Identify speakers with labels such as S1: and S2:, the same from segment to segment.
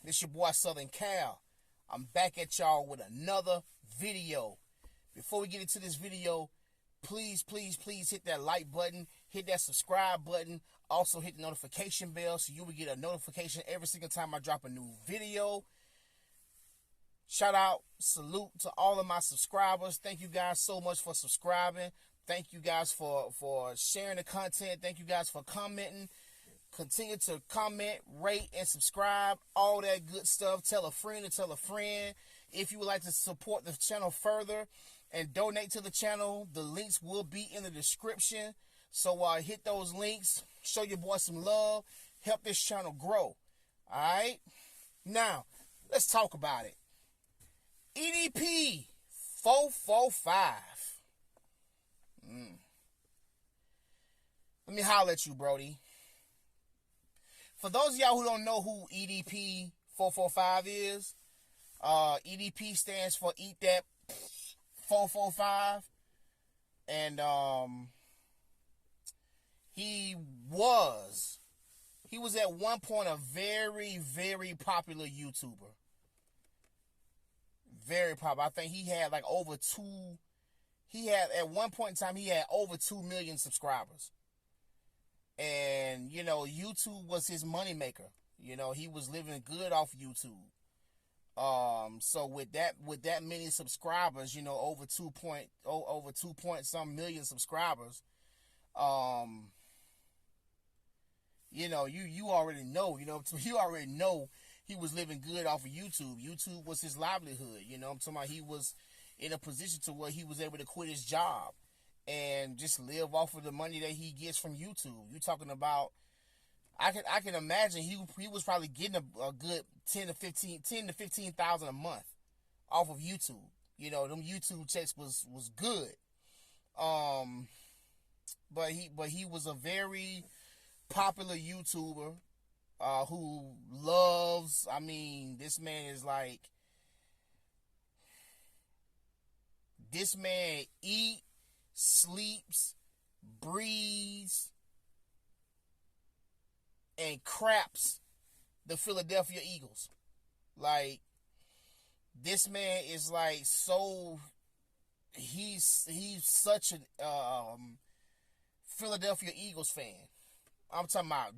S1: This your boy Southern Cal. I'm back at y'all with another video. Before we get into this video, please hit that like button, hit that subscribe button, also hit the notification bell so you will get a notification every single time I drop a new video. Shout out, salute to all of my subscribers. Thank you guys so much for subscribing. Thank you guys for sharing the content. Thank you guys for commenting. Continue to comment, rate, and subscribe. All that good stuff. Tell a friend to tell a friend. If you would like to support the channel further and donate to the channel, the links will be in the description. So hit those links. Show your boy some love. Help this channel grow. Alright? Now, let's talk about it. Edp445. Let me holler at you, Brody. For those of y'all who don't know who Edp445 is, EDP stands for Eat That 445, and he was at one point a very popular YouTuber. Very popular. I think he had like at one point in time he had over 2 million subscribers. And, you know, YouTube was his moneymaker. You know, he was living good off YouTube. So with that many subscribers, you know, over 2 point some million subscribers, you know, you already know, you already know he was living good off of YouTube. YouTube was his livelihood. You know, I'm talking about he was in a position to where he was able to quit his job and just live off of the money that he gets from YouTube. You're talking about, I can imagine he was probably getting a good 10 to 15,000 a month off of YouTube. You know, them YouTube checks was good. But he was a very popular YouTuber who loves, I mean, this man eat, sleeps, breathes, and craps the Philadelphia Eagles. Like, this man is like so, he's such a Philadelphia Eagles fan. I'm talking about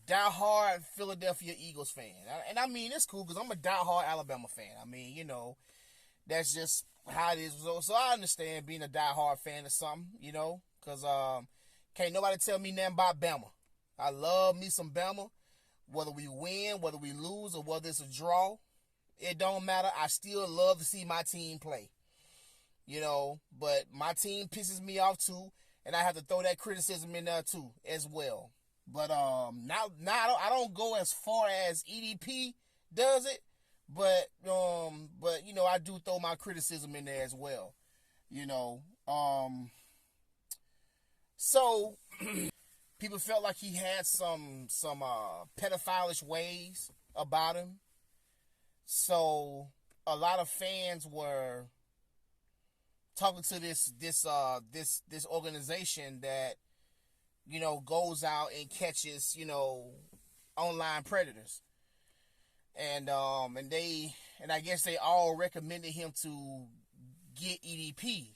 S1: diehard Philadelphia Eagles fan. And I mean, it's cool because I'm a diehard Alabama fan. I mean, you know, that's just how it is. So I understand being a diehard fan of something, you know, because can't nobody tell me nothing about Bama. I love me some Bama. Whether we win, whether we lose, or whether it's a draw, it don't matter. I still love to see my team play, you know, but my team pisses me off too, and I have to throw that criticism in there too as well. But now I don't go as far as EDP does it. But you know, I do throw my criticism in there as well, you know. So people felt like he had some pedophilish ways about him. So a lot of fans were talking to this organization that, you know, goes out and catches, you know, online predators. And I guess they all recommended him to get EDP,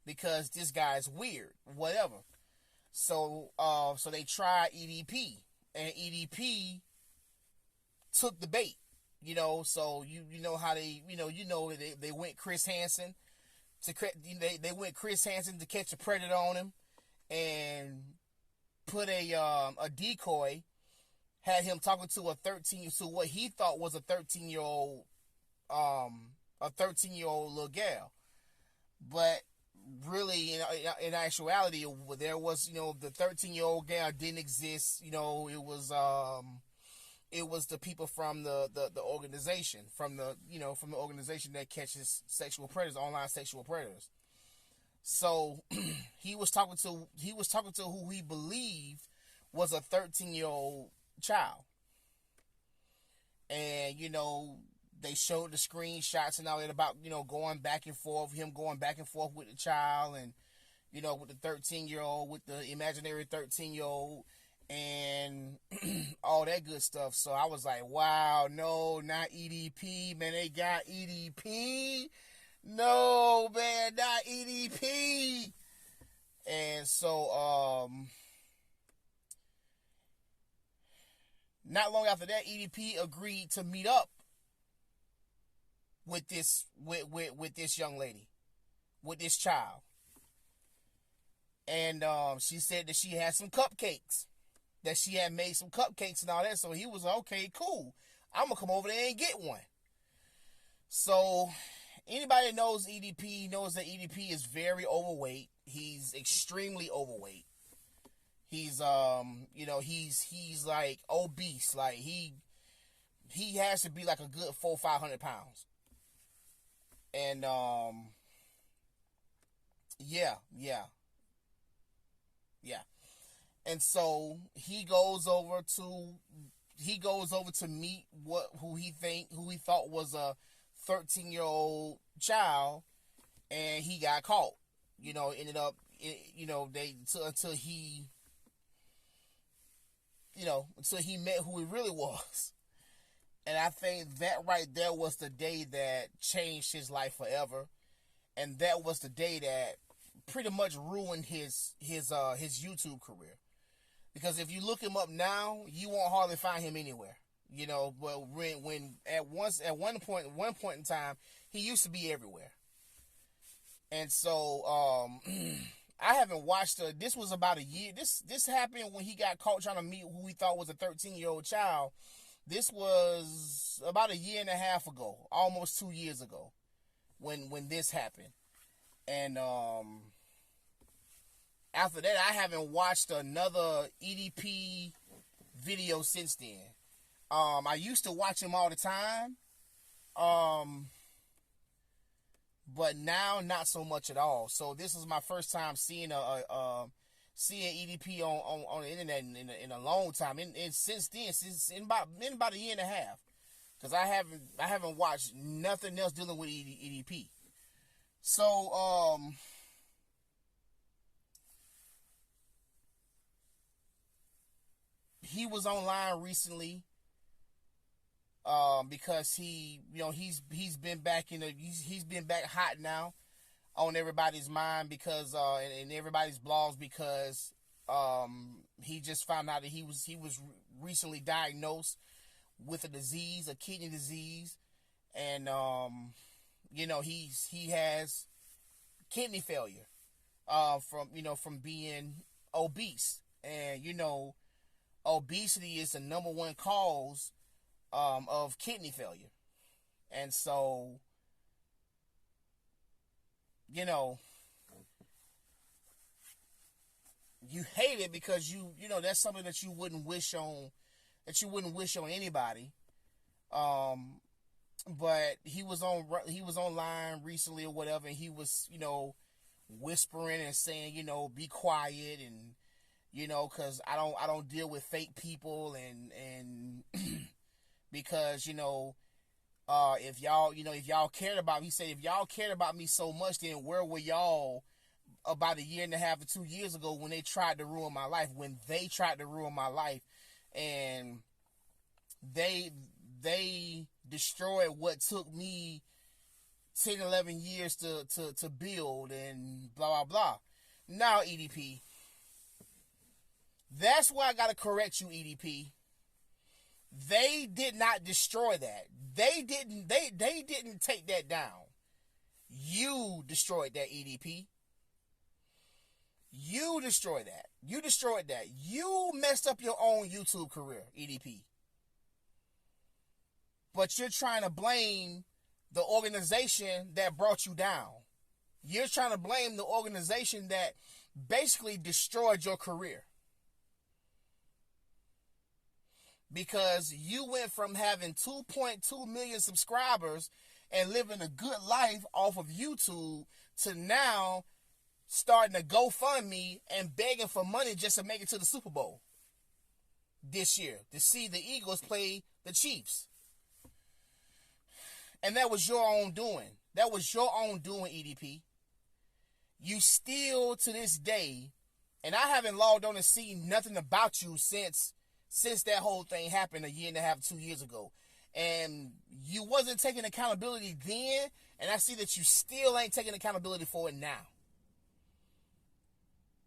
S1: because this guy's weird, whatever. So they tried EDP, and EDP took the bait, you know. So you know how they went Chris Hansen they went Chris Hansen to catch a predator on him, and put a decoy. Had him talking to what he thought was a 13-year-old little gal. But really, in actuality, there was, you know, the 13-year-old gal didn't exist. You know, it was the people from the organization, from the organization that catches sexual predators, online sexual predators. So he was talking to who he believed was a 13-year-old child. And, you know, they showed the screenshots and all that about, you know, going back and forth with the child, and, you know, with the 13-year-old, with the imaginary 13-year-old. And all that good stuff. So I was like, wow, no, not EDP, man. They got EDP. No, man, not EDP. And so, not long after that, EDP agreed to meet up with this young lady, with this child. And she said that she had some cupcakes, that she had made some cupcakes and all that. So he was like, okay, cool. I'm going to come over there and get one. So anybody that knows EDP knows that EDP is very overweight. He's extremely overweight. He's, he's like obese. Like he has to be like a good 400 or 500 pounds. And, yeah. And so he goes over to meet who he thought was a 13-year-old child, and he got caught. Ended up, until he met who he really was. And I think that right there was the day that changed his life forever. And that was the day that pretty much ruined his YouTube career. Because if you look him up now, you won't hardly find him anywhere. But when at one point in time, he used to be everywhere. And so I haven't watched this was about a year. This happened when he got caught trying to meet who he thought was a 13-year-old child. This was about a year and a half ago, almost 2 years ago, when this happened. And after that, I haven't watched another EDP video since then. I used to watch him all the time, but now not so much at all. So this is my first time seeing seeing EDP on the internet in a long time. And since then, in about a year and a half, because I haven't watched nothing else dealing with EDP. So he was online recently because he's been back he's been back hot now on everybody's mind because and everybody's blogs because he just found out that he was recently diagnosed with a kidney disease, and he has kidney failure from being obese. And obesity is the number one cause of kidney failure. And so you hate it because that's something that you wouldn't wish on anybody. But he was online recently or whatever, and he was whispering and saying be quiet, and because I don't deal with fake people, and because if y'all cared about me, he said, if y'all cared about me so much, then where were y'all about a year and a half or 2 years ago when they tried to ruin my life, and they destroyed what took me 10, 11 years to build, and blah, blah, blah. Now, EDP, that's why I got to correct you, EDP. They did not destroy that. They didn't take that down. You destroyed that, EDP. You destroyed that. You messed up your own YouTube career, EDP. But you're trying to blame the organization that brought you down. You're trying to blame the organization that basically destroyed your career. Because you went from having 2.2 million subscribers and living a good life off of YouTube to now starting to GoFundMe and begging for money just to make it to the Super Bowl this year, to see the Eagles play the Chiefs. And that was your own doing. EDP. You still, to this day, and I haven't logged on and seen nothing about you since since that whole thing happened a year and a half, 2 years ago. And you wasn't taking accountability then, and I see that you still ain't taking accountability for it now.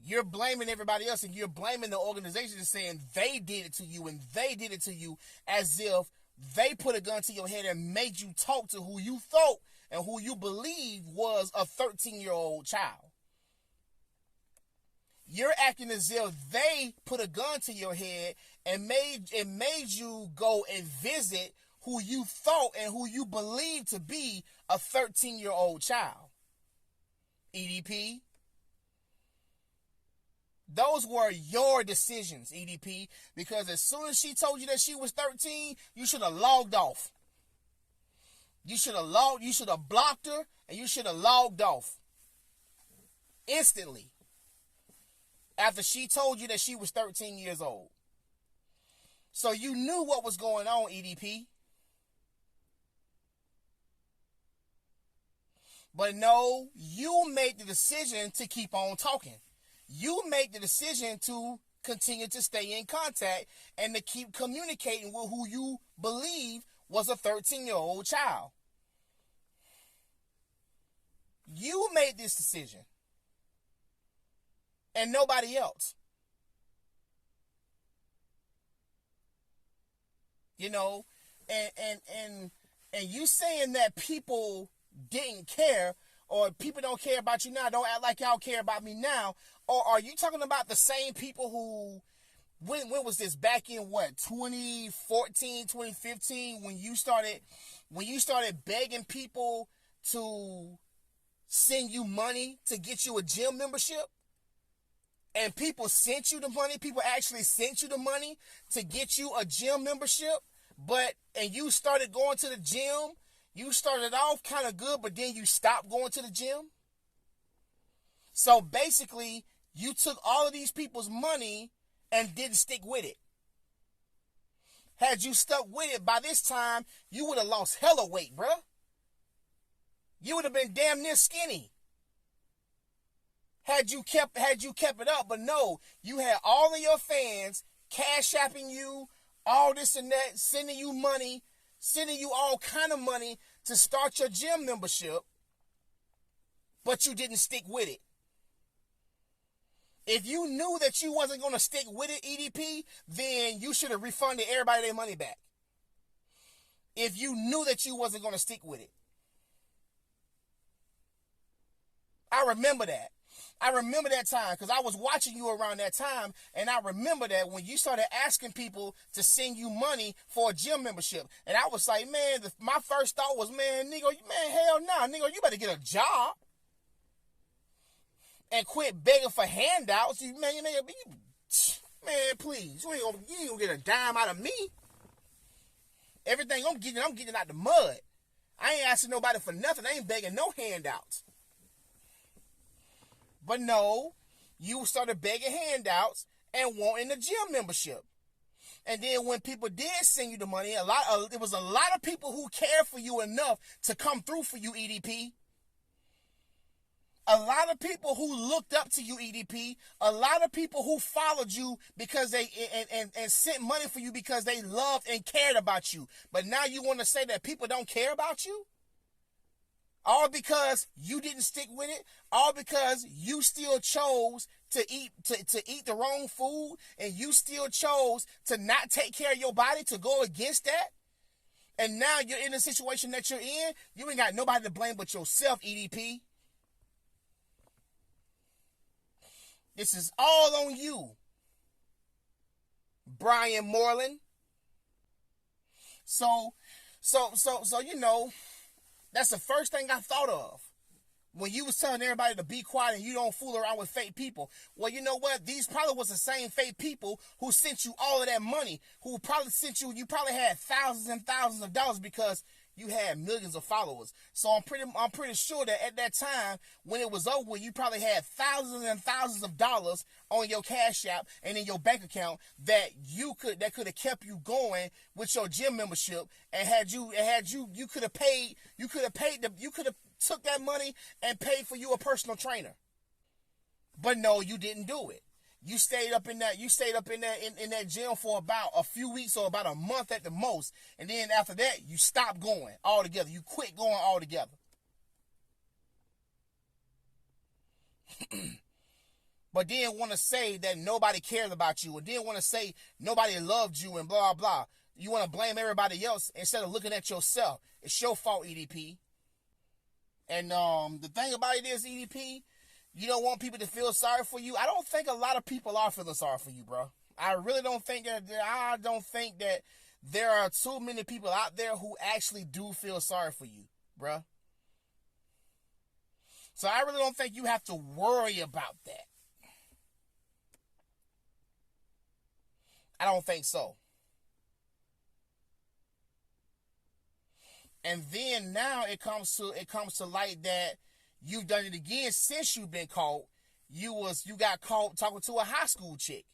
S1: You're blaming everybody else, and you're blaming the organization and saying they did it to you, and they did it to you, as if they put a gun to your head and made you talk to who you thought and who you believed was a 13-year-old child. You're acting as if they put a gun to your head and made you go and visit who you thought and who you believed to be a 13-year-old child. EDP. Those were your decisions, EDP, because as soon as she told you that she was 13, you should have logged off. You should have blocked her, and you should have logged off instantly after she told you that she was 13 years old. So you knew what was going on, EDP. But no, you made the decision to keep on talking. You made the decision to continue to stay in contact and to keep communicating with who you believe was a 13-year-old child. You made this decision. And nobody else. You know, and you saying that people didn't care, or people don't care about you now, don't act like y'all care about me now, or are you talking about the same people who, when was this, back in what, 2014, 2015, when you started begging people to send you money to get you a gym membership? And people sent you the money, people actually sent you the money to get you a gym membership, and you started going to the gym. You started off kind of good, but then you stopped going to the gym. So basically, you took all of these people's money and didn't stick with it. Had you stuck with it, by this time, you would have lost hella weight, bruh. You would have been damn near skinny. Had you kept it up, but no, you had all of your fans cash apping you, all this and that, sending you money, sending you all kind of money to start your gym membership, but you didn't stick with it. If you knew that you wasn't going to stick with it, EDP, then you should have refunded everybody their money back. If you knew that you wasn't going to stick with it. I remember that. I remember that time because I was watching you around that time, and I remember that when you started asking people to send you money for a gym membership, and I was like, man, my first thought was, man, hell no, nigga, you better get a job and quit begging for handouts. Man, please, you ain't gonna get a dime out of me. Everything I'm getting out the mud. I ain't asking nobody for nothing. I ain't begging no handouts. But no, you started begging handouts and wanting a gym membership. And then when people did send you the money, it was a lot of people who cared for you enough to come through for you, EDP. A lot of people who looked up to you, EDP. A lot of people who followed you because they and sent money for you because they loved and cared about you. But now you want to say that people don't care about you? All because you didn't stick with it, all because you still chose to eat the wrong food, and you still chose to not take care of your body, to go against that. And now you're in the situation that you're in. You ain't got nobody to blame but yourself, EDP. This is all on you, Brian Moreland. So you know, that's the first thing I thought of when you was telling everybody to be quiet and you don't fool around with fake people. Well, you know what? These probably was the same fake people who sent you all of that money, who probably sent you probably had thousands and thousands of dollars because you had millions of followers. So I'm pretty sure that at that time, when it was over, you probably had thousands and thousands of dollars on your Cash App and in your bank account that could have kept you going with your gym membership, and you could have took that money and paid for you a personal trainer. But no, you didn't do it. You stayed up in that in that gym for about a few weeks or about a month at the most. And then after that, you stopped going altogether. You quit going altogether. But then want to say that nobody cared about you, and then want to say nobody loved you and blah, blah. You want to blame everybody else instead of looking at yourself. It's your fault, EDP. And the thing about it is, EDP, you don't want people to feel sorry for you. I don't think a lot of people are feeling sorry for you, bro. I really don't think that. I don't think that there are too many people out there who actually do feel sorry for you, bro. So I really don't think you have to worry about that. I don't think so. And then now it comes to light that you've done it again since you've been caught. You got caught talking to a high school chick,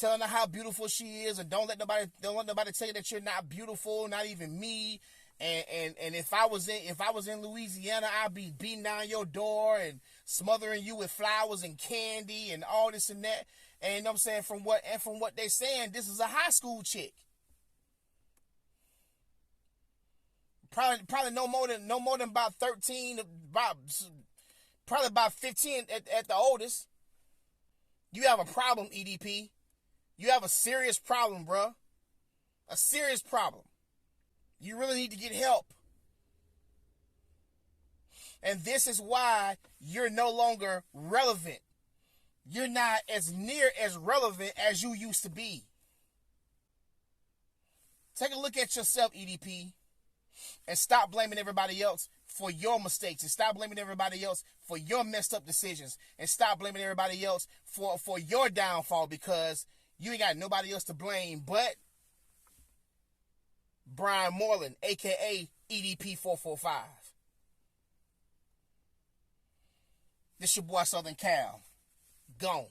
S1: telling her how beautiful she is, and don't let nobody tell you that you're not beautiful, not even me. And if I was in Louisiana, I'd be beating down your door and smothering you with flowers and candy and all this and that. And you know what I'm saying, from what they're saying, this is a high school chick. Probably no more than about 13, probably about 15 at the oldest. You have a problem, EDP. You have a serious problem, bro. A serious problem. You really need to get help. And this is why you're no longer relevant. You're not as near as relevant as you used to be. Take a look at yourself, EDP, and stop blaming everybody else for your mistakes, and stop blaming everybody else for your messed up decisions, and stop blaming everybody else for your downfall, because you ain't got nobody else to blame but Brian Moreland, a.k.a. Edp445. This your boy Southern Cal. Gone.